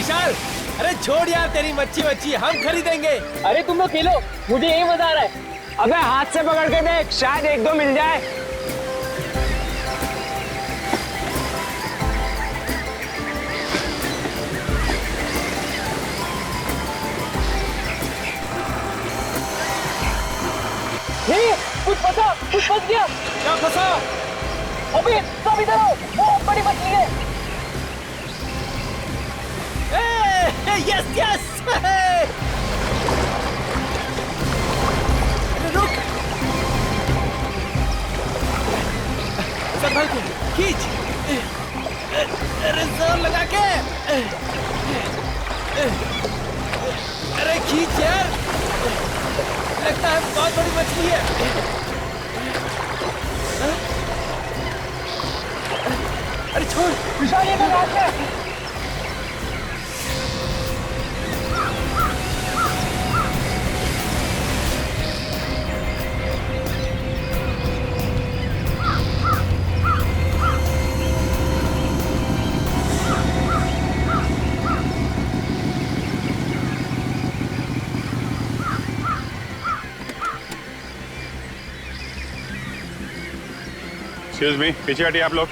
विशाल, अरे छोड़ यार तेरी मच्छी हम खरीदेंगे। अरे तुम लोग खेलो, मुझे यही मजा आ रहा है। अबे हाथ से पकड़ के देख, शायद एक दो मिल जाए। नहीं, कुछ फंस गया। क्या फंसा? अबे सब इधर आओ, बहुत बड़ी मछली है। यस रुक, संभल के खींच, अरे जोर लगा के, अरे खींच यार, लगता है बहुत बड़ी मछली है। अरे छोड़ विशाल, ये तो रास्ता है। एक्सक्यूज मी, पीछे हटिए आप लोग।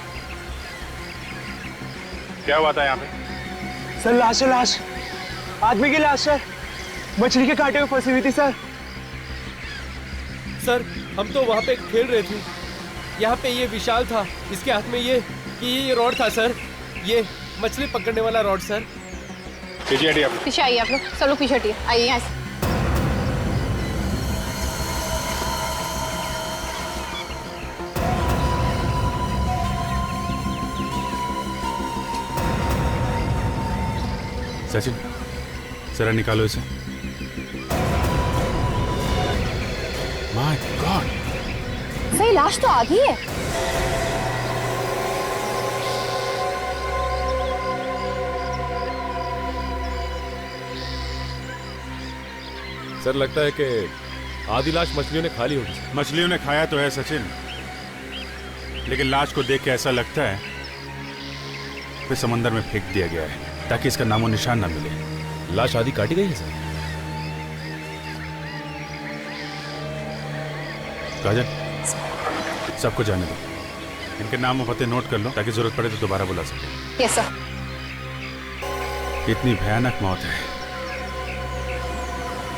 क्या हुआ था यहाँ पे? सर लाश आदमी की लाश है, मछली के कांटे में फंसी हुई थी सर। सर हम तो वहाँ पे खेल रहे थे, यहाँ पे ये विशाल था, इसके हाथ में ये रॉड था सर, ये मछली पकड़ने वाला रॉड सर। पीछे हटिए आप। पीछे आइए आप लोग, सब लोग पीछे हटिए, आइए यहाँ से। सचिन, जरा निकालो इसे। माय गॉड, सही लाश तो आधी है। सर लगता है कि आधी लाश मछलियों ने खा ली होगी। मछलियों ने खाया तो है सचिन, लेकिन लाश को देख के ऐसा लगता है फिर समंदर में फेंक दिया गया है ताकि इसका नामो निशान ना मिले। लाश आधी काटी गई है सर। काजल, सबको जाने दो, इनके नाम और पते नोट कर लो ताकि जरूरत पड़े तो दोबारा बुला सके। Yes sir. इतनी भयानक मौत है,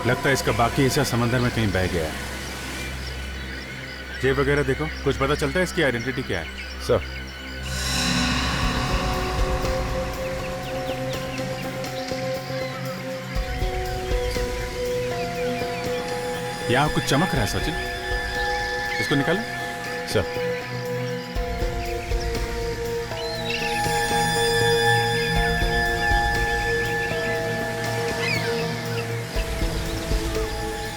लगता है इसका बाकी हिस्सा समंदर में कहीं बह गया है। जेब वगैरह देखो, कुछ पता चलता है इसकी आइडेंटिटी क्या है? सर यहाँ कुछ चमक रहा है सचिन, इसको निकालो। सर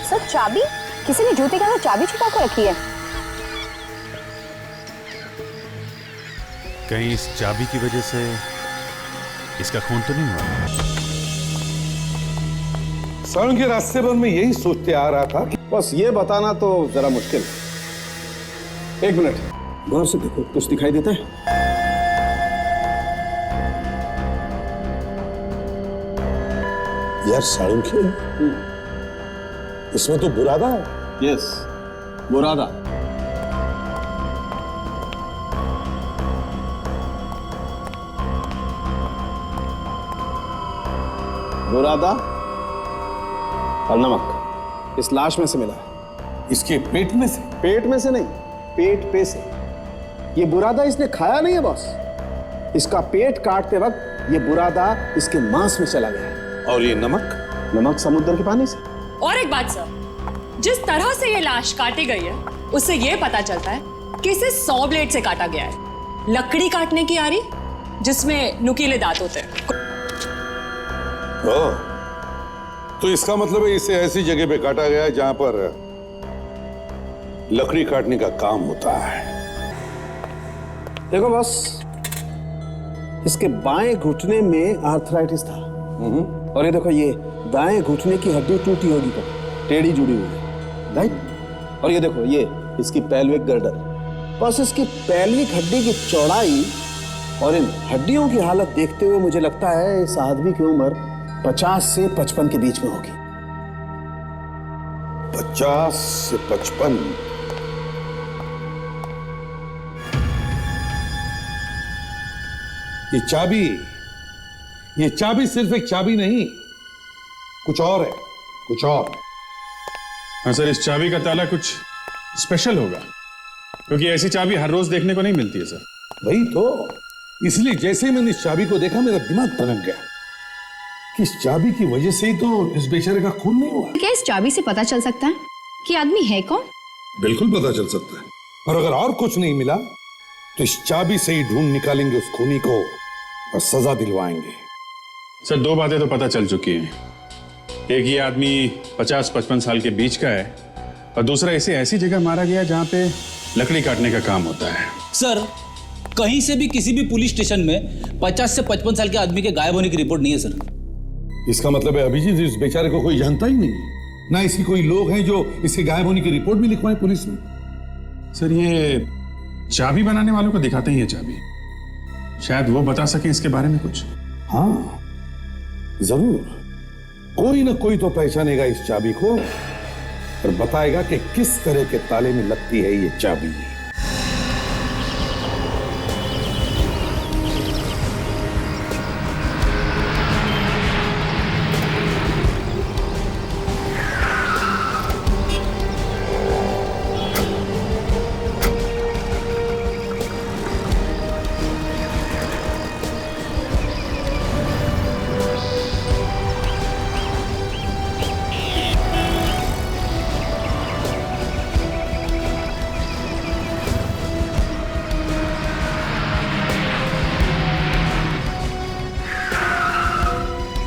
सर चाबी, किसी ने जूते के अंदर चाबी छुपा कर रखी है। कहीं इस चाबी की वजह से इसका खून तो नहीं हुआ? सड़न के रास्ते पर मैं यही सोचते आ रहा था, बस ये बताना तो जरा मुश्किल। एक मिनट, गौर से देखो, कुछ दिखाई देता है? यार साळुंखे, इसमें तो बुरादा है। यस, बुरादा। बुरादा और नमक इस लाश में से मिला है। इसके पेट में से? पेट में से नहीं, पेट पे से। ये बुरादा इसने खाया नहीं है बॉस, इसका पेट काटते वक्त ये बुरादा इसके मांस में चला गया है। और ये नमक? नमक समुद्र के पानी से। और एक बात सर, जिस तरह से ये लाश काटी गई है उससे ये पता चलता है कि इसे 100 ब्लेड से काटा गया है। लकड़ी काटने की आरी जिसमें नुकीले दांत होते हैं। तो इसका मतलब है इसे ऐसी जगह पे काटा गया है जहां पर लकड़ी काटने का काम होता है। देखो बॉस, इसके बाएं घुटने में आर्थराइटिस था, और ये देखो, ये दाएं घुटने की हड्डी टूटी होगी, तो टेढ़ी जुड़ी हुई है, राइट? और ये देखो, ये इसकी पेल्विक गर्डर। बस इसकी पेल्विक हड्डी की चौड़ाई और इन हड्डियों की हालत देखते हुए मुझे लगता है इस आदमी की उम्र 50 से 55 के बीच में होगी। 50 से 55। ये चाबी सिर्फ एक चाबी नहीं, कुछ और है, कुछ और। हाँ सर, इस चाबी का ताला कुछ स्पेशल होगा, क्योंकि ऐसी चाबी हर रोज देखने को नहीं मिलती है सर। वही तो, इसलिए जैसे ही मैंने इस चाबी को देखा मेरा दिमाग तनक गया कि इस चाबी की वजह से ही तो इस बेचारे का खून नहीं हुआ। क्या इस चाबी से पता चल सकता है कि आदमी है कौन? बिल्कुल पता चल सकता है, और अगर और कुछ नहीं मिला तो इस चाबी से ही ढूंढ निकालेंगे उस खूनी को और सजा दिलवाएंगे। सर, दो बातें तो पता चल चुकी हैं। एक, ये आदमी 50-55 साल के बीच का है, और दूसरा, इसे ऐसी जगह मारा गया जहां पे लकड़ी काटने का काम होता है। सर, कहीं से भी किसी भी पुलिस स्टेशन में 50 से 55 साल के आदमी के गायब होने की रिपोर्ट नहीं है सर। इसका मतलब है अभिजीत इस बेचारे को कोई जानता ही नहीं, ना इसकी कोई लोग हैं जो इसके गायब होने की रिपोर्ट भी लिखवाएं पुलिस में। सर, ये चाबी बनाने वालों को दिखाते ही है चाबी, शायद वो बता सके इसके बारे में कुछ। हाँ जरूर, कोई ना कोई तो पहचानेगा इस चाबी को और बताएगा कि किस तरह के ताले में लगती है ये चाबी।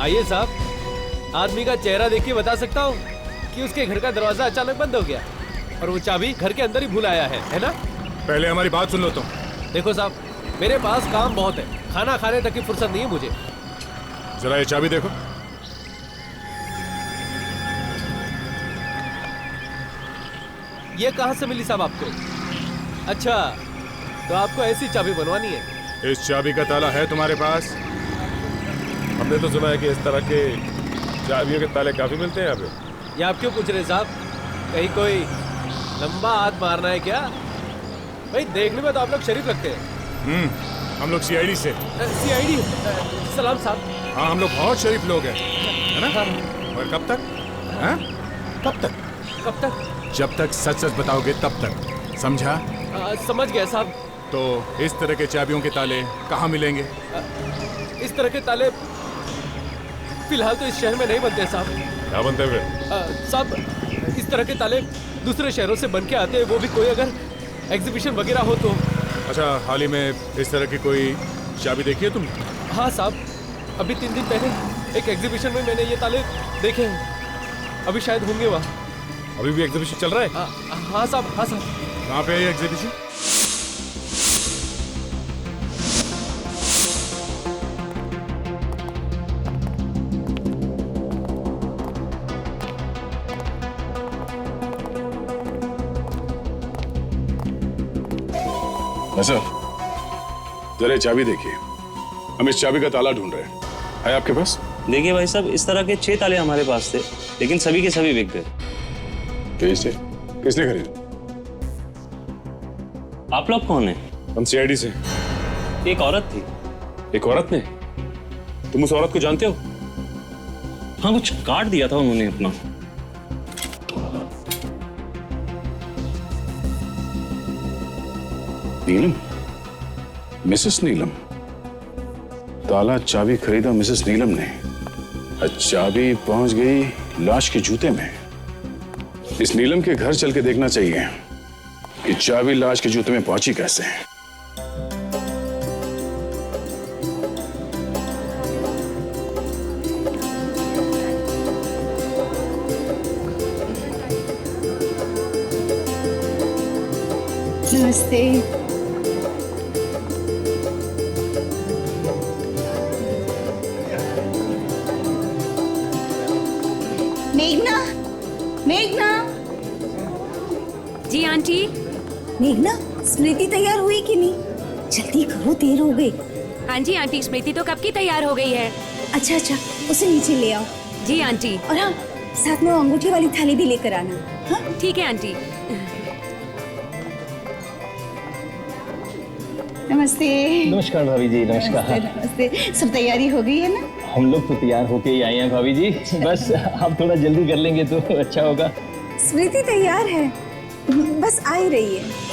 आइए साहब, आदमी का चेहरा देख के बता सकता हूँ कि उसके घर का दरवाजा अचानक बंद हो गया और वो चाबी घर के अंदर ही भूल आया है ना? पहले हमारी बात सुन लो तुम। देखो साहब, मेरे पास काम बहुत है, खाना खाने तक की फुर्सत नहीं है मुझे। जरा ये चाबी देखो। ये कहाँ से मिली साहब आपको? अच्छा, तो आपको ऐसी चाबी बनवानी है? इस चाबी का ताला है तुम्हारे पास? हमने तो सुना है कि इस तरह के चाबियों के ताले काफी मिलते हैं यहाँ पे। ये आप क्यों पूछ रहे साहब? कहीं कोई लंबा हाथ मारना है क्या? भाई देखने में तो आप लोग शरीफ लगते हैं। हम लोग सीआईडी से। सीआईडी? सलाम साहब। हाँ, हम लोग बहुत शरीफ लोग हैं, है ना? और कब तक? हाँ? कब तक? कब तक? जब तक सच सच बताओगे तब तक, समझा? समझ गया साहब। तो इस तरह के चाबियों के ताले कहाँ मिलेंगे? इस तरह के ताले फिलहाल तो इस शहर में नहीं बनते साहब। क्या बनते हुए? साहब, इस तरह के ताले दूसरे शहरों से बन के आते हैं, वो भी कोई अगर एग्जीबिशन वगैरह हो तो। अच्छा, हाल ही में इस तरह की कोई चाबी देखी है तुम? हाँ साहब, अभी 3 दिन पहले एक एग्जीबिशन में मैंने ये ताले देखे हैं। अभी शायद होंगे वहाँ। अभी भी एग्जीबिशन चल रहा है? हाँ साहब, हाँ साहब। कहाँ पे है ये एग्जीबिशन? सर, जरा चाबी देखिए, हम इस चाबी का ताला ढूंढ रहे हैं। है आपके पास? देखिए भाई साहब, इस तरह के 6 ताले हमारे पास थे, लेकिन सभी के सभी बिक गए। कैसे? किसने खरीदे? आप लोग कौन हैं? हम सीआईडी से। एक औरत थी। एक औरत ने? तुम उस औरत को जानते हो? हाँ, कुछ काट दिया था उन्होंने अपना। नीलम? मिसेस नीलम? ताला चाबी खरीदा मिसेस नीलम ने, चाबी पहुंच गई लाश के जूते में। इस नीलम के घर चल के देखना चाहिए कि चाबी लाश के जूते में पहुंची कैसे। नमस्ते। मेघना, मेघना। जी आंटी। मेघना, स्मृति तैयार हुई कि नहीं? जल्दी करो, देर हो गई। हाँ जी आंटी, स्मृति तो कब की तैयार हो गई है। अच्छा अच्छा, उसे नीचे ले आओ। जी आंटी। और हाँ, साथ में वो अंगूठी वाली थाली भी लेकर आना। हाँ ठीक है आंटी। नमस्ते। नमस्कार भाभी जी, नमस्कार। नमस्ते। सब तैयारी हो गई है ना? हम लोग तो तैयार होके ही आए हैं भाभी जी, बस आप थोड़ा जल्दी कर लेंगे तो अच्छा होगा। स्मृति तैयार है, बस आ ही रही है।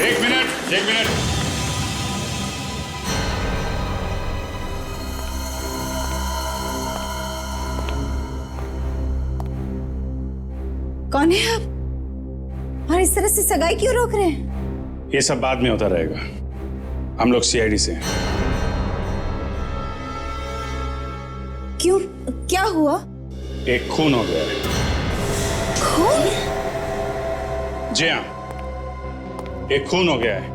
एक मिनट। कौन है आप? और इस तरह से सगाई क्यों रोक रहे हैं? ये सब बाद में होता रहेगा। हम लोग सीआईडी से हैं। क्यों, क्या हुआ? एक खून हो गया है। खून? जी हाँ, एक खून हो गया है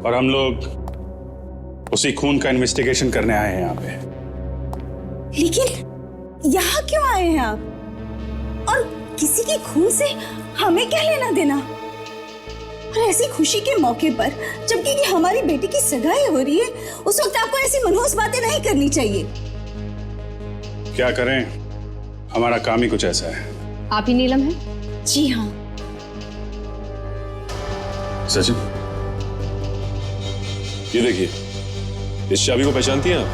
और हम लोग उसी खून का इन्वेस्टिगेशन करने आए हैं यहाँ पे। लेकिन यहाँ क्यों आए हैं आप? और किसी के खून से हमें क्या लेना देना? और ऐसी खुशी के मौके पर, जबकि कि हमारी बेटी की सगाई हो रही है, उस वक्त आपको ऐसी मनहूस बातें नहीं करनी चाहिए। क्या करें, हमारा काम ही कुछ ऐसा है। आप ही नीलम हैं? जी हाँ। सचिन, ये देखिए, इस चाबी को पहचानती हैं आप?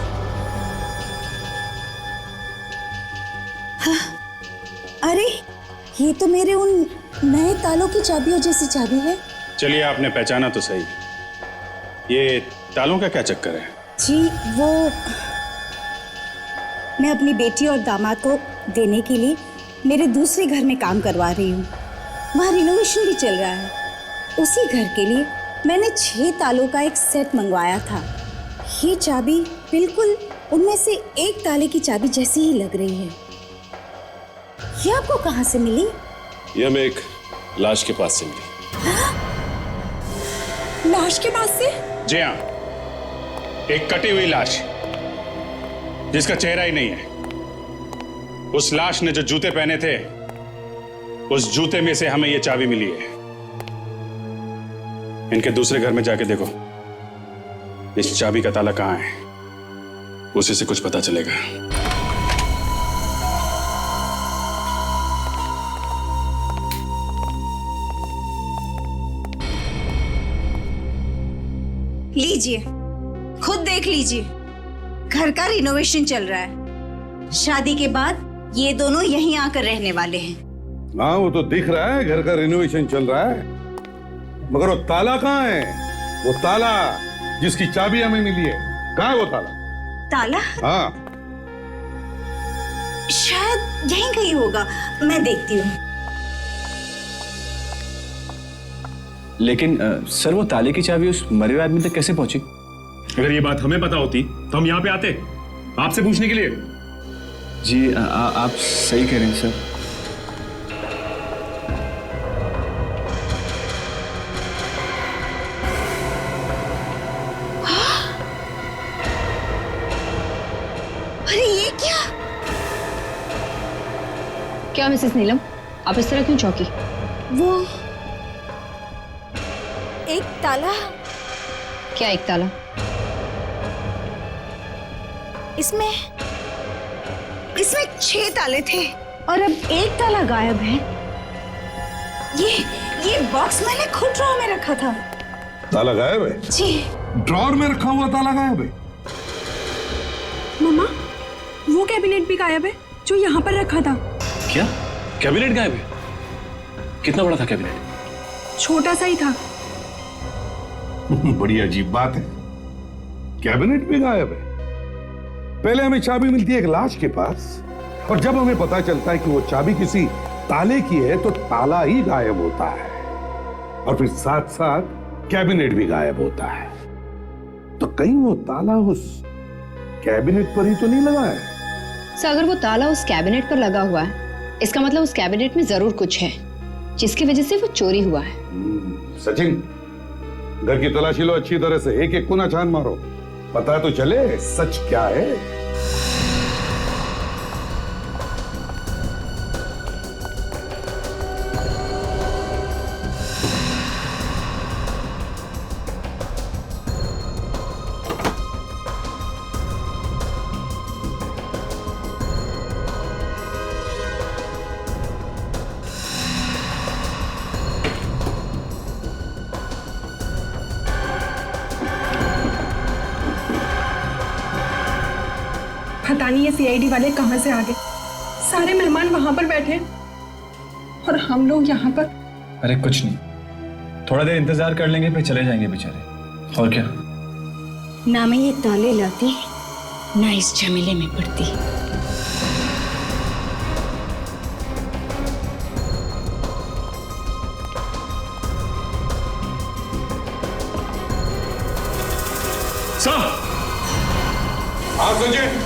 हाँ। अरे, ये तो मेरे उन नए तालों की चाबियों जैसी चाबी है। चलिए, आपने पहचाना तो सही। ये तालों का क्या चक्कर है? जी, वो मैं अपनी बेटी और दामाद को देने के लिए मेरे दूसरे घर में काम करवा रही हूँ। वहाँ रिनोवेशन भी चल रहा है। उसी घर के लिए मैंने 6 तालों का एक सेट मंगवाया था। ये चाबी बिल्कुल उनमें से एक ताले की चाबी जैसी ही लग रही है। ये आपको कहाँ से मिली? ये हमें एक लाश के पास से मिली। लाश के पास से? जी हाँ, एक कटी हुई लाश जिसका चेहरा ही नहीं है। उस लाश ने जो जूते पहने थे, उस जूते में से हमें ये चाबी मिली है। इनके दूसरे घर में जाके देखो, इस चाबी का ताला कहाँ है, उसी से कुछ पता चलेगा। लीजिए, खुद देख लीजिए। घर का रिनोवेशन चल रहा है। शादी के बाद ये दोनों यहीं आकर रहने वाले हैं। हाँ, वो तो दिख रहा है, घर का रिनोवेशन चल रहा है, मगर वो ताला कहाँ है? वो ताला जिसकी चाबी हमें मिली है, कहाँ है वो ताला? ताला? हाँ, शायद यहीं कहीं होगा, मैं देखती हूँ। लेकिन सर, वो ताले की चाबी उस मरे हुए आदमी तक कैसे पहुंची? अगर ये बात हमें पता होती तो हम यहाँ पे आते आपसे पूछने के लिए। जी, आप सही कह रहे हैं सर। अरे ये क्या? क्या मिसेस नीलम, आप इस तरह क्यों चौंकी? वो एक ताला। क्या एक ताला? इसमें 6 ताले थे और अब एक ताला गायब है। ये बॉक्स मैंने खुद ड्रॉर में रखा था। ताला गायब है? जी। ड्रॉर में रखा हुआ ताला गायब है? मम्मा, वो कैबिनेट भी गायब है जो यहाँ पर रखा था। क्या कैबिनेट गायब है? कितना बड़ा था कैबिनेट? छोटा सा ही था। बड़ी अजीब बात है, कैबिनेट भी गायब है। पहले हमें चाबी मिलती है एक लाश के पास, और जब हमें पता चलता है कि वो चाबी किसी ताले की है तो ताला ही गायब होता है, और फिर साथ साथ कैबिनेट भी गायब होता है। तो कहीं वो ताला उस कैबिनेट पर ही तो नहीं लगा है? सर अगर वो ताला उस कैबिनेट पर लगा हुआ है, इसका मतलब उस कैबिनेट में जरूर कुछ है जिसकी वजह से वो चोरी हुआ है। सचिन, घर की तलाशी लो अच्छी तरह से, एक एक कोना छान मारो, पता तो चले सच क्या है। पता नहीं ये सीआईडी वाले कहाँ से आ गए। सारे मेहमान वहां पर बैठे हैं और हम लोग यहाँ पर। अरे कुछ नहीं, थोड़ा देर इंतजार कर लेंगे फिर चले जाएंगे बेचारे। और क्या? ना मैं ये ताले लाती ना इस झमेले में पड़ती। हाँ सचिन,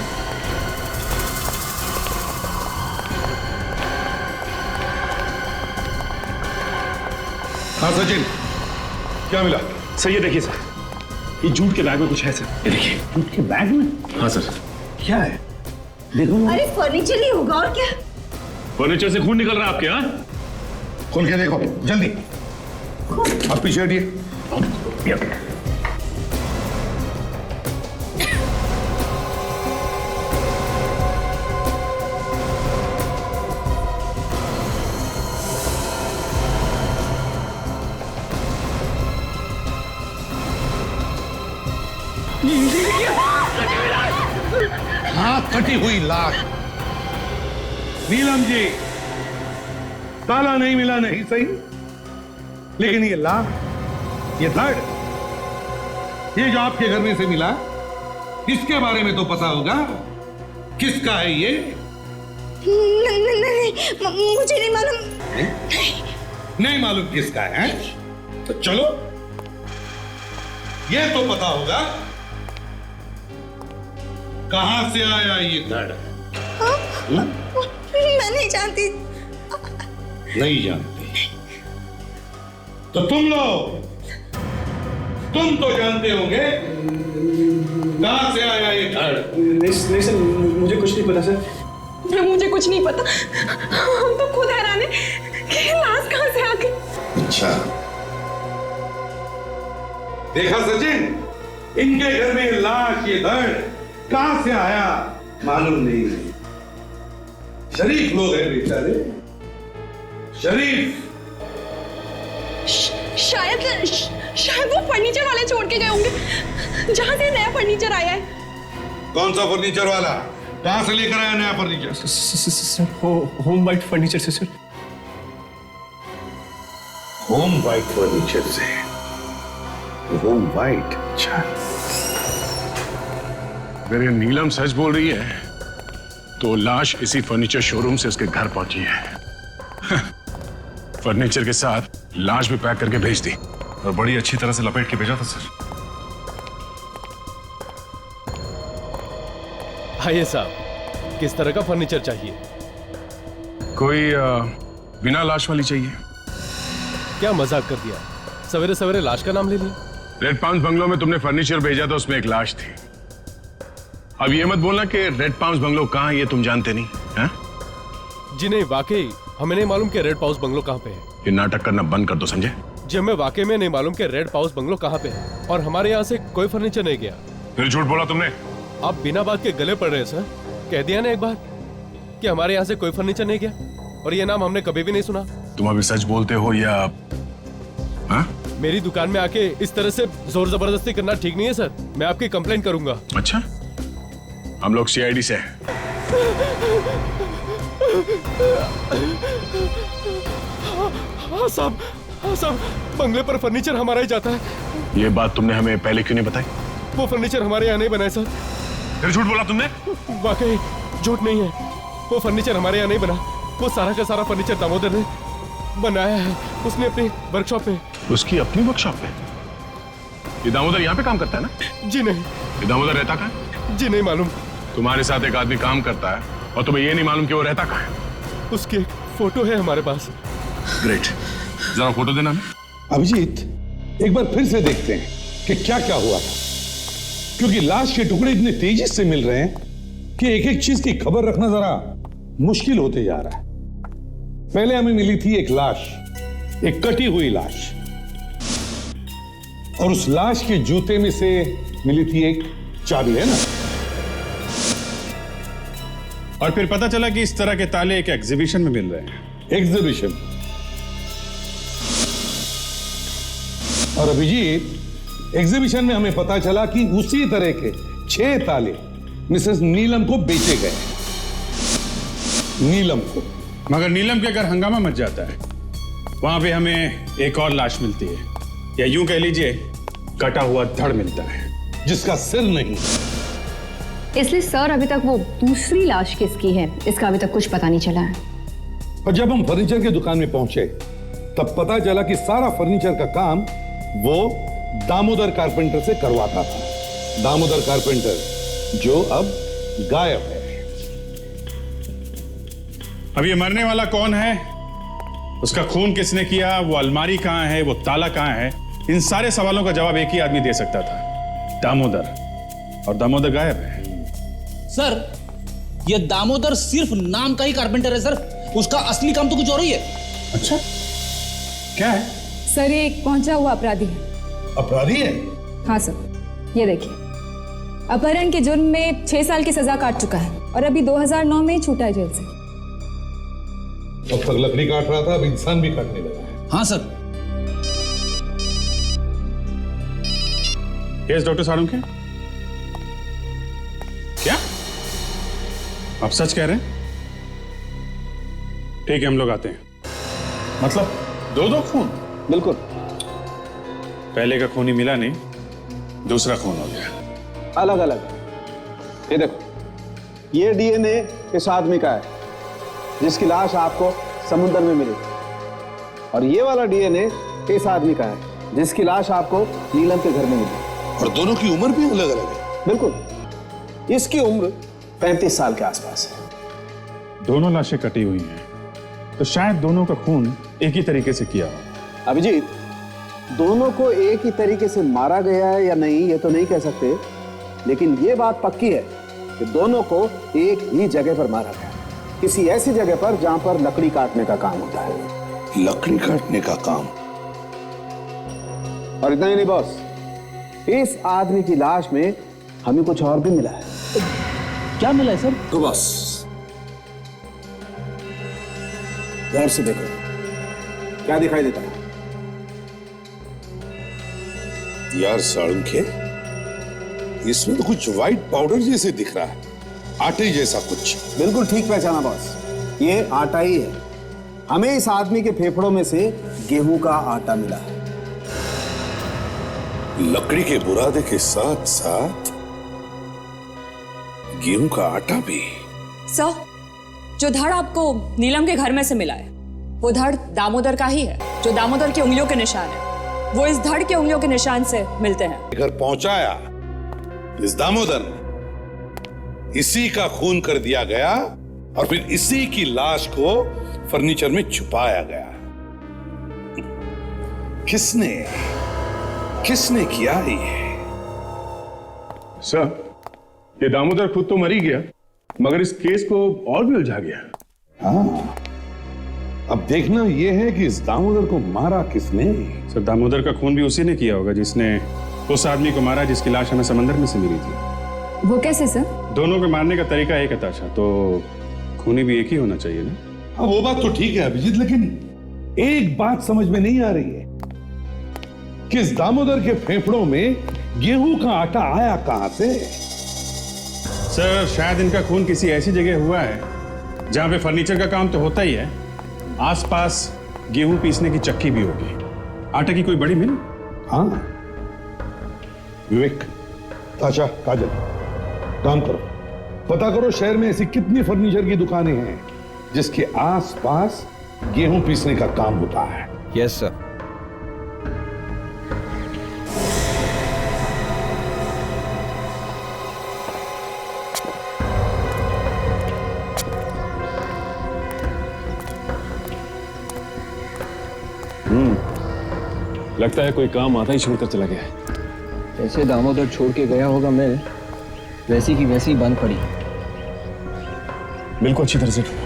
हाँ सचिन, क्या मिला? सर ये देखिए सर, ये जूट के बैग में कुछ है सर। ये देखिए। जूट के बैग में? हाँ सर। क्या है? देखो। अरे फर्नीचर ही होगा और क्या? फर्नीचर से खून निकल रहा है आपके? हाँ, खोल के देखो जल्दी। अब पीछे हटिए। हाथ कटी हुई लाश। नीलम जी, ताला नहीं मिला नहीं सही, लेकिन ये लाश, ये धड़, ये जो आपके घर में से मिला, इसके बारे में तो पता होगा। किसका है ये? नहीं, मुझे नहीं मालूम। नहीं मालूम किसका है? तो चलो, ये तो पता होगा कहां से आया ये धड़। मैं नहीं जानती। नहीं जानती तो तुम लोग, तुम तो जानते होंगे कहां से आया ये धड़। नहीं सर, मुझे कुछ नहीं पता सर। मुझे कुछ नहीं पता। हम तो खुद हैरान है कि ये लाश कहाँ से आ गई। अच्छा, देखा सचिन, इनके घर में लाश, ये धड़ कहां से आया मालूम नहीं। शरीफ लोग हैं बेचारे, शरीफ। शायद वो फर्नीचर वाले छोड़ के गए होंगे जहां से नया फर्नीचर आया है। कौन सा फर्नीचर वाला? कहां से लेकर आया नया furniture? Sir home white furniture से सर। होम वाइट फर्नीचर से? Home white? अच्छा। अगर ये नीलम सच बोल रही है तो लाश इसी फर्नीचर शोरूम से उसके घर पहुंची है। फर्नीचर के साथ लाश भी पैक करके भेज दी, और बड़ी अच्छी तरह से लपेट के भेजा था सर। आइए साहब, किस तरह का फर्नीचर चाहिए? कोई बिना लाश वाली चाहिए। क्या मजाक कर दिया, सवेरे सवेरे लाश का नाम ले लिया। रेड पाउंस बंगलो में तुमने फर्नीचर भेजा था, उसमें एक लाश थी। अब ये मत बोलना कि रेड पाउंस बंगलो कहाँ है ये तुम जानते नहीं हैं? जी नहीं, वाकई हमें नहीं मालूम कि रेड पाउस बंगलो कहाँ पे है। ये नाटक करना बंद कर दो, समझे? जी हमें वाकई में नहीं मालूम कि रेड पाउस बंगलो कहाँ पे है, और हमारे यहाँ से कोई फर्नीचर नहीं गया। फिर झूठ बोला तुमने। आप बिना बात के गले पड़ रहे हैं सर। कह दिया ना एक बार कि हमारे यहाँ से कोई फर्नीचर नहीं गया, और ये नाम हमने कभी भी नहीं सुना। तुम अभी सच बोलते हो या? हाँ? मेरी दुकान में आके इस तरह से जोर जबरदस्ती करना ठीक नहीं है सर। मैं आपकी कंप्लेंट करूंगा। अच्छा, हम लोग सीआईडी से हैं। हाँ साहब, बंगले पर फर्नीचर हमारा ही जाता है। ये बात तुमने हमें पहले क्यों नहीं बताई? वो फर्नीचर हमारे यहाँ नहीं बना है सर। फिर झूठ बोला तुमने? वाकई झूठ नहीं है, वो फर्नीचर हमारे यहाँ नहीं बना। वो सारा का सारा फर्नीचर दामोदर ने बनाया है, उसने अपनी वर्कशॉप में। उसकी अपनी वर्कशॉप में? ये दामोदर यहाँ पे काम करता है ना? जी नहीं। ये दामोदर रहता कहाँ है? जी नहीं मालूम। तुम्हारे साथ एक आदमी काम करता है और तुम्हें ये नहीं मालूम कि वो रहता कहाँ है? उसकी एक फोटो है हमारे पास। ग्रेट, जरा फोटो देना हमें। अभिजीत, एक बार फिर से देखते हैं कि क्या क्या हुआ था, क्योंकि लाश के टुकड़े इतनी तेजी से मिल रहे हैं कि एक एक चीज की खबर रखना जरा मुश्किल होते जा रहा है। पहले हमें मिली थी एक लाश, एक कटी हुई लाश, और उस लाश के जूते में से मिली थी एक चाबी, है ना? और फिर पता चला कि इस तरह के ताले एक एग्जीबिशन में मिल रहे हैं। एग्जीबिशन। और अभिजीत, एग्जीबिशन में हमें पता चला कि उसी तरह के 6 ताले मिसेस नीलम को बेचे गए। नीलम को। मगर नीलम के घर हंगामा मच जाता है, वहां पे हमें एक और लाश मिलती है, या यूं कह लीजिए कटा हुआ धड़ मिलता है, जिसका सिर नहीं। इसलिए सर अभी तक वो दूसरी लाश किसकी है इसका अभी तक कुछ पता नहीं चला है। और जब हम फर्नीचर की दुकान में पहुंचे तब पता चला कि सारा फर्नीचर का काम वो दामोदर कारपेंटर से करवाता था। दामोदर कारपेंटर जो अब गायब है। अब ये मरने वाला कौन है, उसका खून किसने किया, वो अलमारी कहां है, वो ताला कहां है, इन सारे सवालों का जवाब एक ही आदमी दे सकता था, दामोदर। और दामोदर गायब है। सर, ये दामोदर सिर्फ नाम का ही कारपेंटर है सर, उसका असली काम तो कुछ और ही है। अच्छा, क्या है? सर, ये एक पहुंचा हुआ अपराधी है। अपराधी है? हाँ सर, ये देखिए, अपहरण के जुर्म में 6 साल की सजा काट चुका है और अभी 2009 में ही छूटा है जेल से। अब तक लकड़ी काट रहा था, अब इंसान भी काटने लगा है। हाँ सर। यस डॉक्टर साळुंखे, क्या आप सच कह रहे हैं? ठीक है, हम लोग आते हैं। मतलब 2 खून? बिल्कुल। पहले का खून ही मिला नहीं, दूसरा खून हो गया। अलग अलग। ये देखो, ये डीएनए इस आदमी का है जिसकी लाश आपको समुद्र में मिली, और ये वाला डीएनए इस आदमी का है जिसकी लाश आपको नीलम के घर में मिली। और दोनों की उम्र भी अलग अलग है। बिल्कुल, इसकी उम्र 35 साल के आसपास है। दोनों लाशें कटी हुई हैं, तो शायद दोनों का खून एक ही तरीके से किया हो। अभिजीत, दोनों को एक ही तरीके से मारा गया है या नहीं ये तो नहीं कह सकते, लेकिन ये बात पक्की है कि दोनों को एक ही जगह पर मारा गया, किसी ऐसी जगह पर जहां पर लकड़ी काटने का काम होता है। लकड़ी काटने का काम? और इतना ही नहीं बॉस, इस आदमी की लाश में हमें कुछ और भी मिला है। क्या मिला है सर? तो बस गौर से देखो, क्या दिखाई देता है? यार साळुंखे, इसमें तो कुछ व्हाइट पाउडर जैसे दिख रहा है, आटे जैसा कुछ। बिल्कुल ठीक पहचाना बॉस, ये आटा ही है। हमें इस आदमी के फेफड़ों में से गेहूं का आटा मिला है। लकड़ी के बुरादे के साथ साथ गेहूं का आटा भी। सर, जो धड़ आपको नीलम के घर में से मिला है वो धड़ दामोदर का ही है। जो दामोदर की उंगलियों के निशान है वो इस धड़ के उंगलियों के निशान से मिलते हैं। घर पहुंचाया इस दामोदर ने, इसी का खून कर दिया गया और फिर इसी की लाश को फर्नीचर में छुपाया गया। किसने किया ये? सर, ये दामोदर खुद तो मर ही गया, मगर इस केस को और भी उलझा गया। हाँ, अब देखना यह है कि इस दामोदर को मारा किसने। सर, दामोदर का खून भी उसी ने किया होगा जिसने उस आदमी को मारा जिसकी लाश हमें समंदर में से मिली थी। वो कैसे सर? दोनों के मारने का तरीका एक है ताशा, तो खूनी भी एक ही होना चाहिए ना। हाँ, वो बात तो ठीक है अभिजीत, लेकिन एक बात समझ में नहीं आ रही है कि इस दामोदर के फेफड़ों में गेहूं का आटा आया कहां से? सर, शायद इनका खून किसी ऐसी जगह हुआ है जहां पे फर्नीचर का काम तो होता ही है, आसपास गेहूं पीसने की चक्की भी होगी, आटे की कोई बड़ी मिल? हाँ विवेक, ताशा, काजल, काम करो, पता करो शहर में ऐसी कितनी फर्नीचर की दुकानें हैं जिसके आसपास गेहूं पीसने का काम होता है। Yes sir. लगता है कोई काम आधा ही छोड़कर चला गया है। जैसे दामोदर छोड़ के गया होगा मिल, वैसी की वैसी बंद पड़ी। बिल्कुल अच्छी तरह से ढूंढो।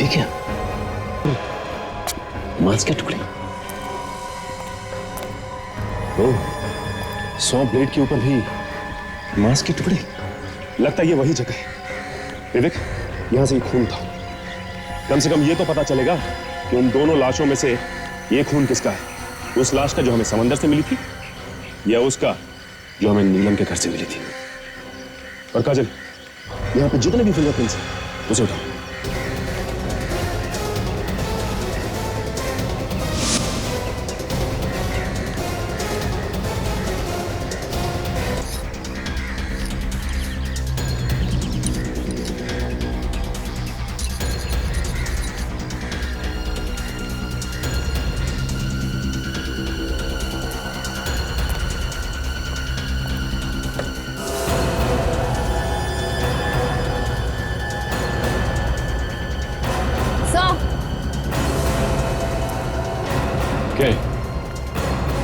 ये क्या? मांस के टुकड़े। ओह, 100 ब्लेड के ऊपर भी मांस के टुकड़े। लगता है ये वही जगह है। विवेक, यहां से ही खून था। कम से कम ये तो पता चलेगा कि उन दोनों लाशों में से ये खून किसका है। उस लाश का जो हमें समंदर से मिली थी, या उसका जो हमें नीलम के घर से मिली थी। और काजल, यहां पे जितने भी फिंगरप्रिंट्स हैं उसे उठाओ।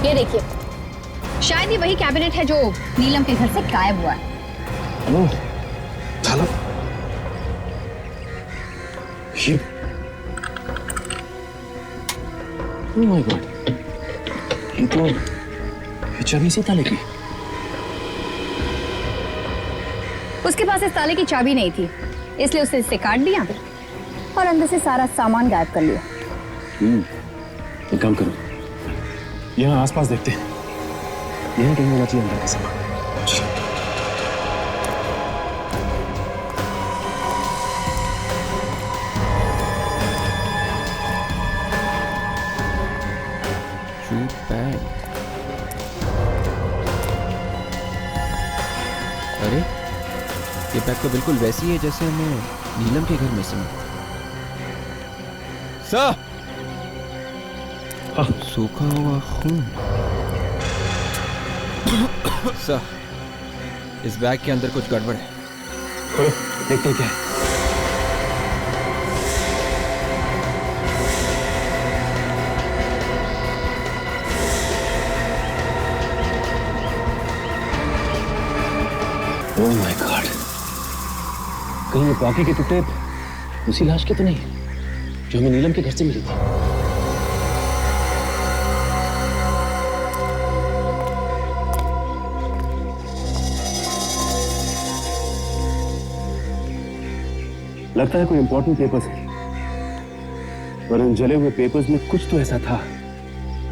ये देखिए, शायद ये वही कैबिनेट है जो नीलम के घर से गायब हुआ है। ओह, थाला। ये ओह माय गॉड, ये तो चाबी से ताले की। उसके पास इस ताले की चाबी नहीं थी, इसलिए उसने इसे काट दिया और अंदर से सारा सामान गायब कर लिया। एक काम करो, यहाँ आसपास देखते हैं, यहीं कहीं होना चाहिए अंदर का सामान। अरे ये बैग तो बिल्कुल वैसी है जैसे हमें नीलम के घर में से मिला। सर, सूखा हुआ खून। सर, इस बैग के अंदर कुछ गड़बड़ है। खोलो, देखते हैं क्या है। ओह माय गॉड, कहीं ये बाकी के टुकड़े उसी लाश के तो नहीं जो हमें नीलम के घर से मिली थी? लगता है कोई इंपॉर्टेंट पेपर्स है, और इन जले हुए पेपर्स में कुछ तो ऐसा था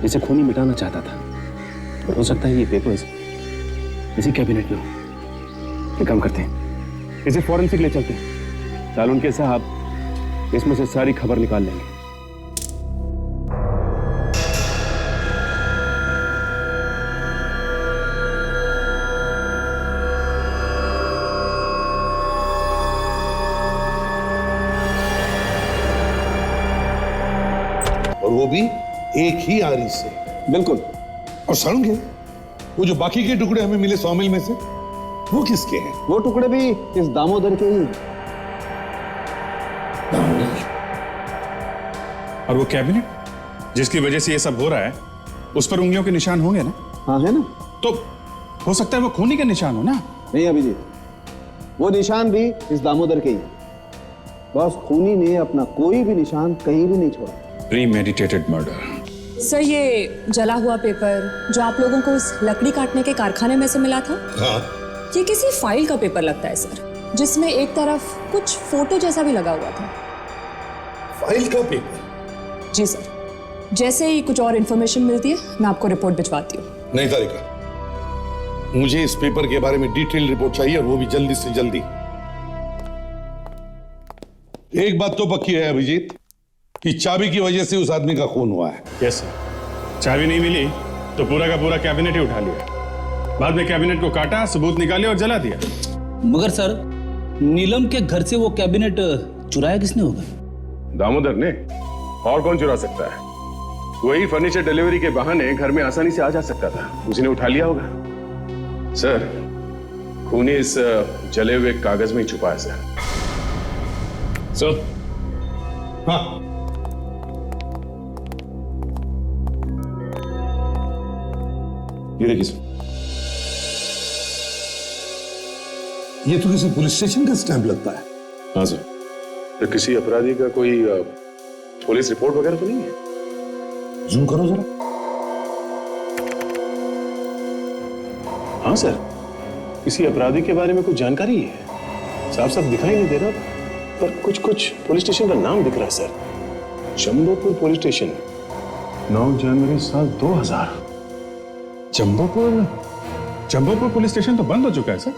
जिसे खूनी मिटाना चाहता था। और हो सकता है ये पेपर्स इसी कैबिनेट में हो। एक काम करते हैं, इसे फॉरेंसिक ले चलते हैं। सालुनके साहब इसमें से सारी खबर निकाल लेंगे। और वो भी एक ही आरी से। बिल्कुल। और सालुनके, वो जो बाकी के टुकड़े हमें मिले 100 मील में से, वो किसके हैं? वो टुकड़े भी इस दामोदर के ही। और वो कैबिनेट जिसकी वजह से ये सब हो रहा है, उस पर उंगलियों के निशान होंगे ना? हाँ है ना। तो हो सकता है वो खूनी के निशान हो ना? नहीं अभिजीत, वो निशान भी इस दामोदर के ही। बस खूनी ने अपना कोई भी निशान कहीं भी नहीं छोड़ा। प्रीमेडिटेटेड मर्डर। सर, ये जला हुआ पेपर जो आप लोगों को उस लकड़ी काटने के कारखाने में से मिला था, हाँ। ये किसी फाइल का पेपर लगता है सर, जिसमें एक तरफ कुछ फोटो जैसा भी लगा हुआ था। फाइल का पेपर? जी सर, जैसे ही कुछ और इन्फॉर्मेशन मिलती है मैं आपको रिपोर्ट भिजवाती हूँ। नहीं तारिका, मुझे इस पेपर के बारे में डिटेल रिपोर्ट चाहिए और वो भी जल्दी से जल्दी। एक बात तो पक्की है अभिजीत कि चाबी की वजह से उस आदमी का खून हुआ है। Yes sir. चाबी नहीं मिली तो पूरा का पूरा कैबिनेट ही उठा लिया। बाद में कैबिनेट को काटा, सबूत निकाले और जला दिया। मगर सर, नीलम के घर से वो कैबिनेट चुराया किसने होगा? दामोदर ने, और कौन चुरा सकता है? वही फर्नीचर डिलीवरी के बहाने घर में आसानी से आ जा सकता था, उसी ने उठा लिया होगा। सर, खूनी इस जले हुए कागज में ही छुपा है सर। सर, हाँ, ये देखिए सर, ये तो किसी पुलिस स्टेशन का स्टैंप लगता है। हाँ सर। तो किसी अपराधी का कोई पुलिस रिपोर्ट वगैरह तो नहीं है? जूम करो जरा। हाँ सर, किसी अपराधी के बारे में कुछ जानकारी है? साफ साफ दिखाई नहीं दे रहा, पर कुछ कुछ पुलिस स्टेशन का नाम दिख रहा है सर। जंबोपुर पुलिस स्टेशन, 9 जनवरी साल 2000। जंबोपुर पुलिस स्टेशन तो बंद हो चुका है सर।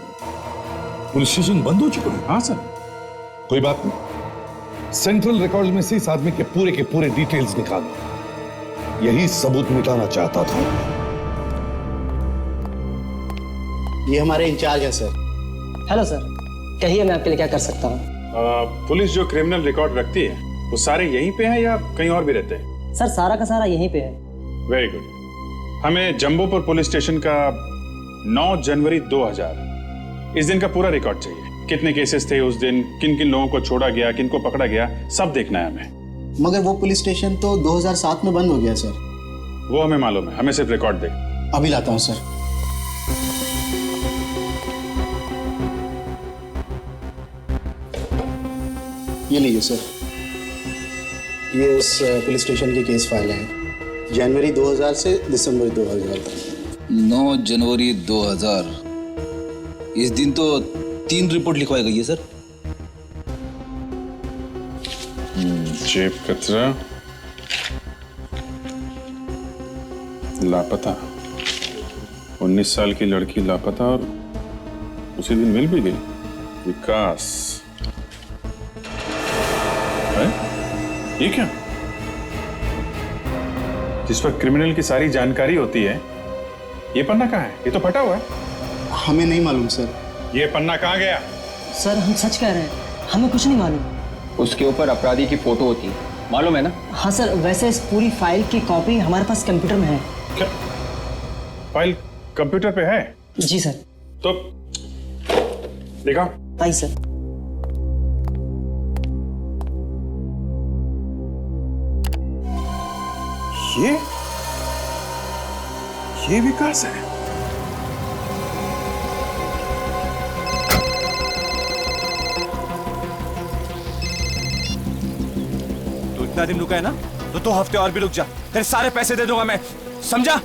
पुलिस स्टेशन बंद हो चुका है? हाँ सर। कोई बात नहीं, सेंट्रल रिकॉर्ड में से इस आदमी के पूरे डिटेल्स निकालो। यही सबूत मिटाना चाहता था। ये हमारे इंचार्ज है सर। हेलो सर, कहिए मैं आपके लिए क्या कर सकता हूँ? पुलिस जो क्रिमिनल रिकॉर्ड रखती है वो सारे यहीं पे हैं या कहीं और भी रहते हैं? सर सारा का सारा यहीं पे है। Very good. हमें जंबोपुर पुलिस स्टेशन का 9 जनवरी 2000 इस दिन का पूरा रिकॉर्ड चाहिए। कितने केसेस थे उस दिन, किन किन लोगों को छोड़ा गया, किन को पकड़ा गया, सब देखना है हमें। मगर वो पुलिस स्टेशन तो 2007 में बंद हो गया सर। वो हमें मालूम है, हमें सिर्फ रिकॉर्ड दे। अभी लाता हूँ सर। ये लीजिए सर, ये उस पुलिस स्टेशन की केस फाइल है, जनवरी 2000 से दिसंबर 2000 तक। 9 जनवरी 2000। इस दिन तो 3 रिपोर्ट लिखवाई गई है सर। जेब कतरा, लापता, 19 साल की लड़की लापता और उसी दिन मिल भी गई। विकास है? ये क्या? जिस पर क्रिमिनल की सारी जानकारी होती है, ये पन्ना कहाँ है? ये तो फटा हुआ है। हमें नहीं मालूम सर। ये पन्ना कहाँ गया? सर हम सच कह रहे हैं, हमें कुछ नहीं मालूम। उसके ऊपर अपराधी की फोटो होती है, मालूम है ना? हाँ सर, वैसे इस पूरी फाइल की कॉपी हमारे पास कंप्यूटर में है। क्या? फाइल कंप्यूटर पे है? जी सर। तो देखा? आई सर। ये विकास है। तो इतना दिन रुका है ना, तो 2 हफ्ते और भी रुक जा, तेरे सारे पैसे दे दूंगा मैं, समझा?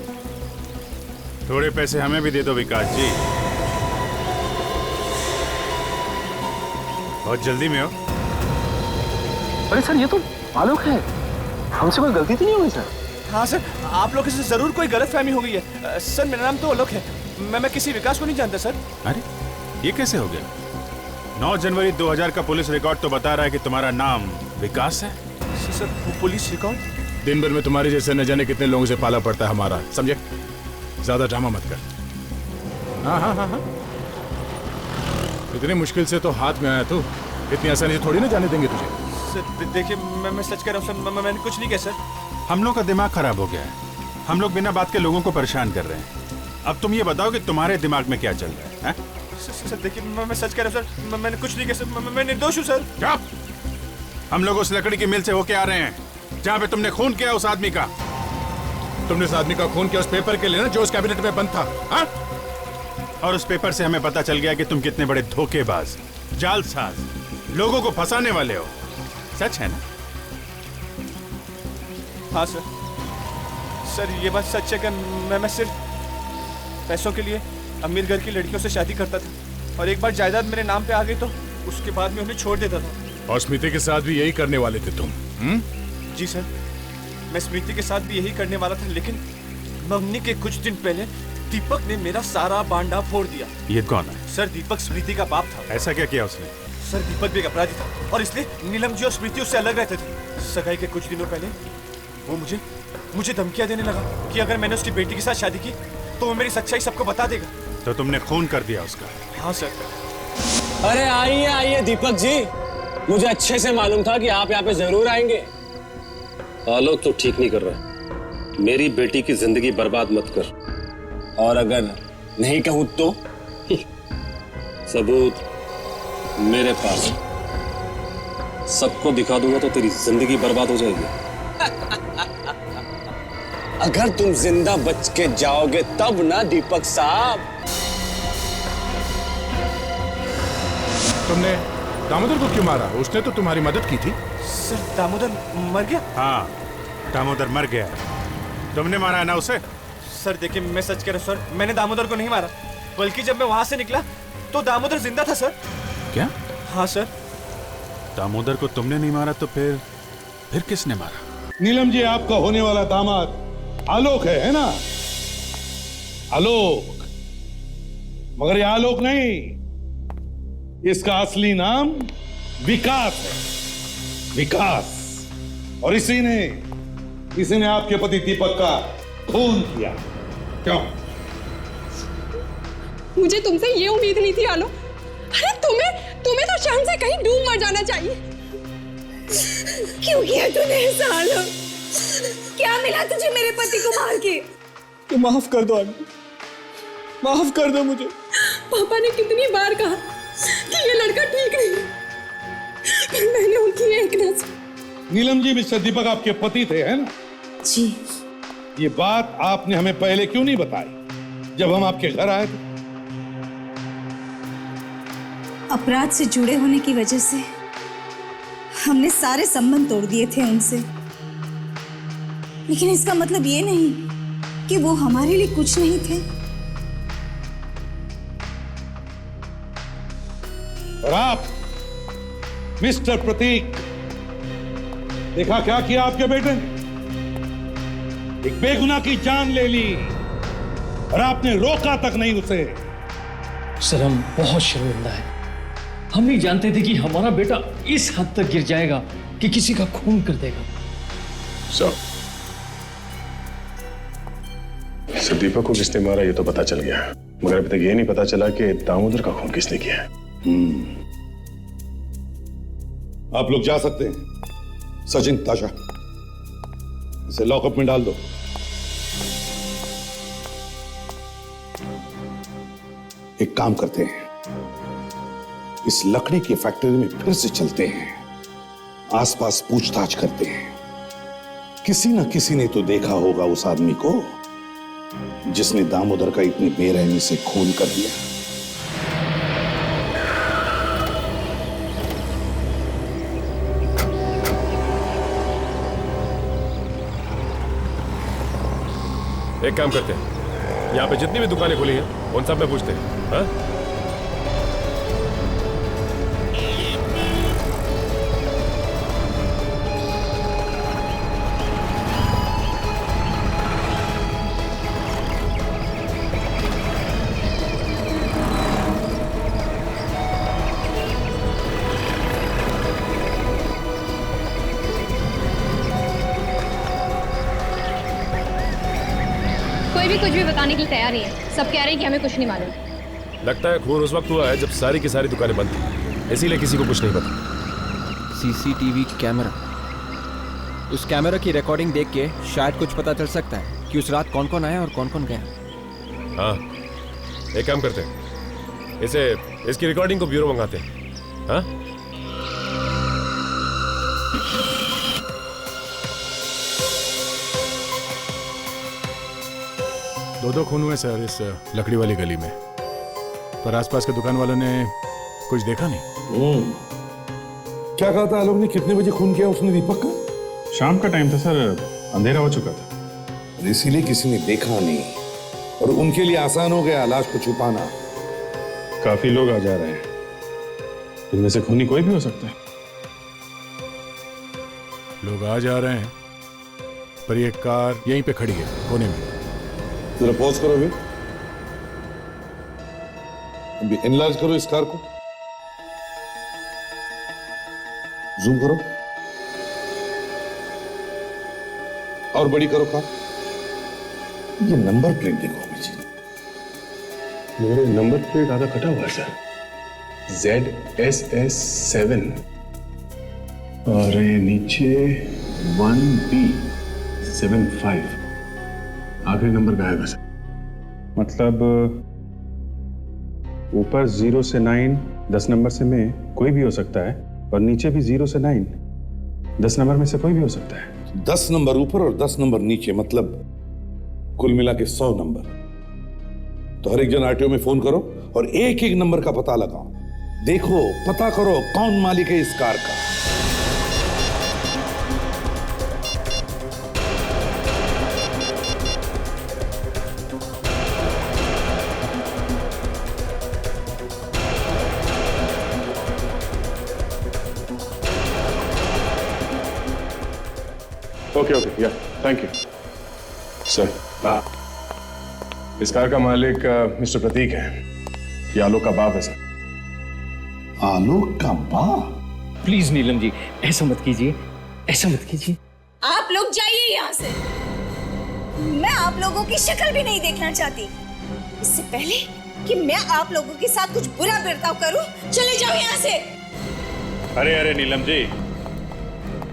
थोड़े पैसे हमें भी दे दो विकास जी, बहुत जल्दी में हो। अरे सर, ये तो आलोक है, हमसे कोई गलती तो नहीं हुई सर? हाँ सर, आप लोगों से जरूर कोई गलतफहमी हो गई है। सर मेरा नाम तो आलोक है, मैं किसी विकास को नहीं जानता सर। अरे ये कैसे हो गया? 9 जनवरी 2000 का पुलिस रिकॉर्ड तो बता रहा है कि तुम्हारा नाम विकास है। Sir police record? दिन भर में तुम्हारे जैसे न जाने कितने लोगों से पाला पड़ता है हमारा, समझे? ज्यादा ड्रामा मत कर। हाँ, इतनी मुश्किल से तो हाथ में आया तू, इतनी आसानी से थोड़ी ना जाने देंगे तुझे। सर देखिए, मैं सच कह रहा हूँ सर, मैंने कुछ नहीं किया सर। हम लोग का दिमाग खराब हो गया है, हम लोग बिना बात के लोगों को परेशान कर रहे हैं। अब तुम ये बताओ कि तुम्हारे दिमाग में क्या चल रहा है? सर देखिए, मैं सच कह रहा हूँ सर, मैंने कुछ नहीं किया सर, मैं निर्दोष हूँ सर। क्या? हम लोग उस लकड़ी की मिल से होके आ रहे हैं जहाँ पे तुमने खून किया उस आदमी का। तुमने उस आदमी का खून किया उस पेपर के लिए ना, जो उस कैबिनेट में बंद था। हा? और उस पेपर से हमें पता चल गया कि तुम कितने बड़े धोखेबाज, जालसाज, लोगों को फंसाने वाले हो। सच है ना? हाँ सर, ये बात सच है कि मैं सिर्फ पैसों के लिए अमीर घर की लड़कियों से शादी करता था, और एक बार जायदाद मेरे नाम पे आ गई तो उसके बाद में उन्हें छोड़ देता था। और स्मृति के साथ भी यही करने वाले थे तुम? जी सर, मैं स्मृति के साथ भी यही करने वाला था, लेकिन मम्मी के कुछ दिन पहले दीपक ने मेरा सारा बांडा फोड़ दिया। ये कौन है? सर दीपक स्मृति का बाप था। ऐसा क्या किया उसने? सर दीपक भी एक अपराधी था और इसलिए नीलम जी और स्मृति उससे अलग रहते थे। सगाई के कुछ दिनों पहले वो मुझे धमकियां देने लगा कि अगर मैंने उसकी बेटी के साथ शादी की तो वो मेरी सच्चाई सबको बता देगा। तो तुमने खून कर दिया उसका? हाँ सर। अरे आइए आइए दीपक जी, मुझे अच्छे से मालूम था कि आप यहाँ पे जरूर आएंगे। आलोक तो ठीक नहीं कर रहा। मेरी बेटी की जिंदगी बर्बाद मत कर। और अगर नहीं कहूं तो? सबूत मेरे पास है। सबको दिखा दूंगा तो तेरी जिंदगी बर्बाद हो जाएगी। अगर तुम जिंदा बच के जाओगे तब ना दीपक साहब। तुमने दामोदर को क्यों मारा? उसने तो तुम्हारी मदद की थी। सर दामोदर मर गया? हाँ, दामोदर मर गया। तुमने मारा है ना उसे? सर देखिए, मैं सच कह रहा हूं सर, मैंने दामोदर को नहीं मारा, बल्कि जब मैं वहां से निकला तो दामोदर जिंदा था सर। क्या? हाँ सर। दामोदर को तुमने नहीं मारा तो फिर किसने मारा? नीलम जी, आपका होने वाला दामाद आलोक है ना? आलोक। मगर ये आलोक नहीं, इसका असली नाम विकास है। विकास। और इसी ने आपके पति दीपक का खून किया। क्यों? मुझे तुमसे ये उम्मीद नहीं थी आलोक। अरे तुम्हें तो शाम से कहीं डूब मर जाना चाहिए। क्यों किया तूने ऐसा आलोक? क्या मिला तुझे मेरे पति को मार के? तो माफ कर दो आंटी, माफ कर दो मुझे। पापा ने कितनी बार कहा कि ये लड़का ठीक नहीं है, पर मैंने उनकी एक न सुनी। नीलम जी, मिस्टर दीपक आपके पति थे, है ना? जी। ये बात आपने हमें पहले क्यों नहीं बताई जब हम आपके घर आए थे? अपराध से जुड़े होने की वजह से हमने सारे संबंध तोड़ दिए थे उनसे, लेकिन इसका मतलब ये नहीं कि वो हमारे लिए कुछ नहीं थे। और आप मिस्टर प्रतीक, देखा क्या किया आपके बेटे ने? एक बेगुनाह की जान ले ली और आपने रोका तक नहीं उसे। सर, हम बहुत शर्मिंदा है। हम नहीं जानते थे कि हमारा बेटा इस हद तक गिर जाएगा कि किसी का खून कर देगा। सर दीपक को किसने मारा ये तो पता चल गया, मगर अभी तक ये नहीं पता चला कि दामोदर का खून किसने किया है। आप लोग जा सकते हैं। सचिन, ताशा, इसे लॉकअप में डाल दो। एक काम करते हैं, इस लकड़ी की फैक्ट्री में फिर से चलते हैं, आसपास पूछताछ करते हैं। किसी न किसी ने तो देखा होगा उस आदमी को जिसने दामोदर का इतनी बेरहमी से खून कर दिया। एक काम करते हैं, यहाँ पे जितनी भी दुकानें खुली हैं उन सब में पूछते हैं। हाँ? कोई भी कुछ भी बताने के लिए तैयार नहीं है। सब कह रहे हैं कि हमें कुछ नहीं मालूम। लगता है खून उस वक्त हुआ है जब सारी की सारी दुकानें बंद थी, इसीलिए किसी को कुछ नहीं पता। सीसीटीवी कैमरा, उस कैमरा की रिकॉर्डिंग देख के शायद कुछ पता चल सकता है कि उस रात कौन कौन आया और कौन कौन गया। हाँ, एक काम करते हैं, इसकी रिकॉर्डिंग को ब्यूरो मंगाते हैं। हाँ? दो खून हुए सर इस लकड़ी वाली गली में, पर आसपास के दुकान वालों ने कुछ देखा नहीं। क्या कहा था आलोक ने? कितने बजे खून किया उसने दीपक का? शाम का टाइम था सर, अंधेरा हो चुका था। इसीलिए किसी ने देखा नहीं और उनके लिए आसान हो गया लाश को छुपाना। काफी लोग आ जा रहे हैं, इनमें से खूनी कोई भी हो सकता है। लोग आ जा रहे हैं, पर ये कार यहीं पे खड़ी है कोने में। जरा पॉज करो भी। अभी एनलार्ज करो इस कार को, जूम करो और बड़ी करो कार। ये नंबर प्लेट देखो अभिजीत, मेरे नंबर प्लेट आधा कटा हुआ है सर, ZSS7 और ये नीचे 1B75, आखिरी नंबर गायब है सर। मतलब ऊपर 0 से 9 10 नंबर से में कोई भी हो सकता है, और नीचे भी 0 से 9 10 नंबर में से कोई भी हो सकता है। 10 नंबर ऊपर और 10 नंबर नीचे, मतलब कुल मिला के 100 नंबर। तो हर एक जन आरटीओ में फोन करो और एक एक नंबर का पता लगाओ, देखो पता करो कौन मालिक है इस कार का। ओके या थैंक यू सर। इस कार का मालिक मिस्टर प्रतीक है, ये आलोक का बाप है सर। आलोक का बाप? प्लीज नीलम जी, ऐसा मत कीजिए, ऐसा मत कीजिए। आप लोग जाइए यहाँ से, मैं आप लोगों की शक्ल भी नहीं देखना चाहती। इससे पहले कि मैं आप लोगों के साथ कुछ बुरा बर्ताव करूं, चले जाओ यहाँ से। अरे अरे नीलम जी,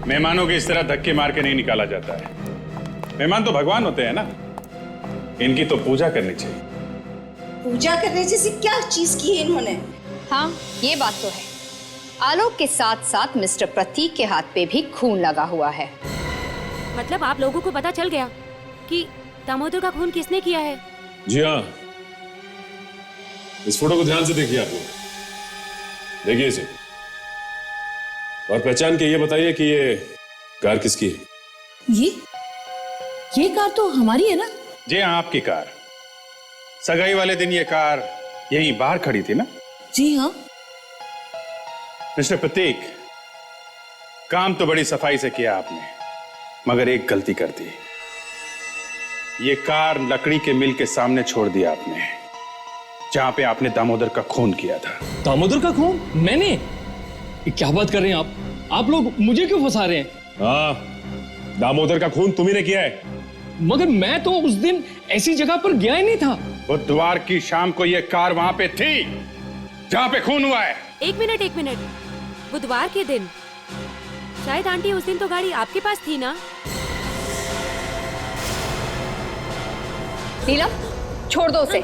मेहमानों को इस तरह धक्के मार के नहीं निकाला जाता है। मेहमान तो भगवान होते हैं ना, इनकी तो पूजा करनी चाहिए। पूजा करने जैसी क्या चीज की है इन्होंने? हाँ, ये बात तो है। आलोक के साथ साथ मिस्टर प्रतीक के हाथ पे भी खून लगा हुआ है। मतलब आप लोगों को पता चल गया कि दामोदर का खून किसने किया है? जी हाँ, इस फोटो को ध्यान से देखिए आप लोग, देखिए इसे और पहचान के ये बताइए कि ये कार किसकी है। ये कार तो हमारी है ना? जी हाँ, आपकी कार। सगाई वाले दिन ये कार यहीं बाहर खड़ी थी ना? जी हाँ। मिस्टर प्रतीक, काम तो बड़ी सफाई से किया आपने, मगर एक गलती कर दी। ये कार लकड़ी के मिल के सामने छोड़ दिया आपने, जहां पे आपने दामोदर का खून किया था। दामोदर का खून? मैंने? ये क्या बात कर रहे हैं आप लोग मुझे क्यों फंसा रहे हैं? हाँ, दामोदर का खून तुम्ही ने किया है। मगर मैं तो उस दिन ऐसी जगह पर गया ही नहीं था। बुधवार की शाम को ये कार वहां पे थी जहां पे खून हुआ है। एक मिनट, बुधवार के दिन? शायद आंटी उस दिन तो गाड़ी आपके पास थी ना? नीलम, छोड़ दो उसे।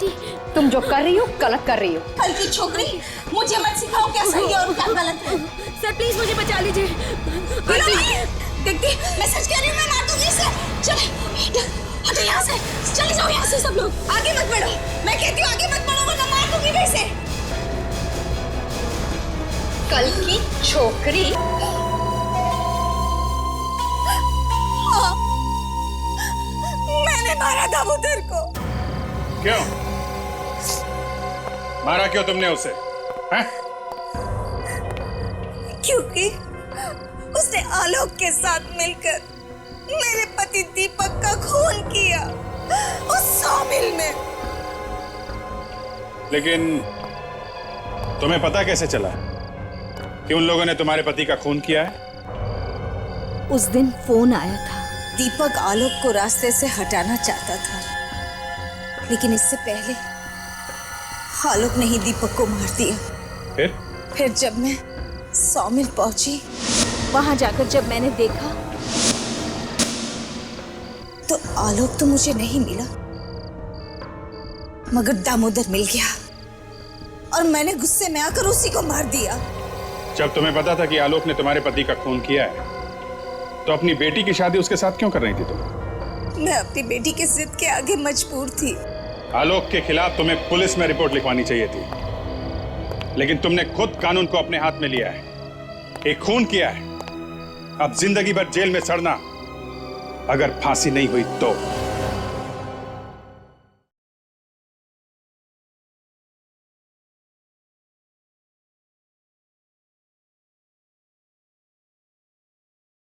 तुम जो कर रही हो गलत कर रही हो। कल की छोकरी, मुझे मत सिखाओ क्या सही है और क्या गलत है। सर प्लीज मुझे बचा लीजिए। देखती, मैं सच कह रही हूँ, मैं मार दूंगी इसे। चलो हटो यहाँ से, चले जाओ यहाँ से सब लोग, आगे मत बढ़ो। मैं कहती हूँ आगे मत बढ़ो वरना मार दूंगी मैं इसे। कल की छोकरी? हाँ, मैंने मारा दामोदर को। क्यों मारा? क्यों तुमने उसे? हैं? क्योंकि उसने आलोक के साथ मिलकर मेरे पति दीपक का खून किया उस सौमिल में। लेकिन तुम्हें पता कैसे चला कि उन लोगों ने तुम्हारे पति का खून किया है? उस दिन फोन आया था, दीपक आलोक को रास्ते से हटाना चाहता था, लेकिन इससे पहले आलोक ने ही दीपक को मार दिया। फिर जब मैं सौमिल पहुंची, वहां जाकर जब मैंने देखा तो आलोक तो मुझे नहीं मिला, मगर दामोदर मिल गया और मैंने गुस्से में आकर उसी को मार दिया। जब तुम्हें पता था कि आलोक ने तुम्हारे पति का खून किया है, तो अपनी बेटी की शादी उसके साथ क्यों कर रही थी तुम? मैं अपनी बेटी की जिद के आगे मजबूर थी। आलोक के खिलाफ तुम्हें पुलिस में रिपोर्ट लिखवानी चाहिए थी, लेकिन तुमने खुद कानून को अपने हाथ में लिया है, एक खून किया है। अब जिंदगी भर जेल में सड़ना, अगर फांसी नहीं हुई तो।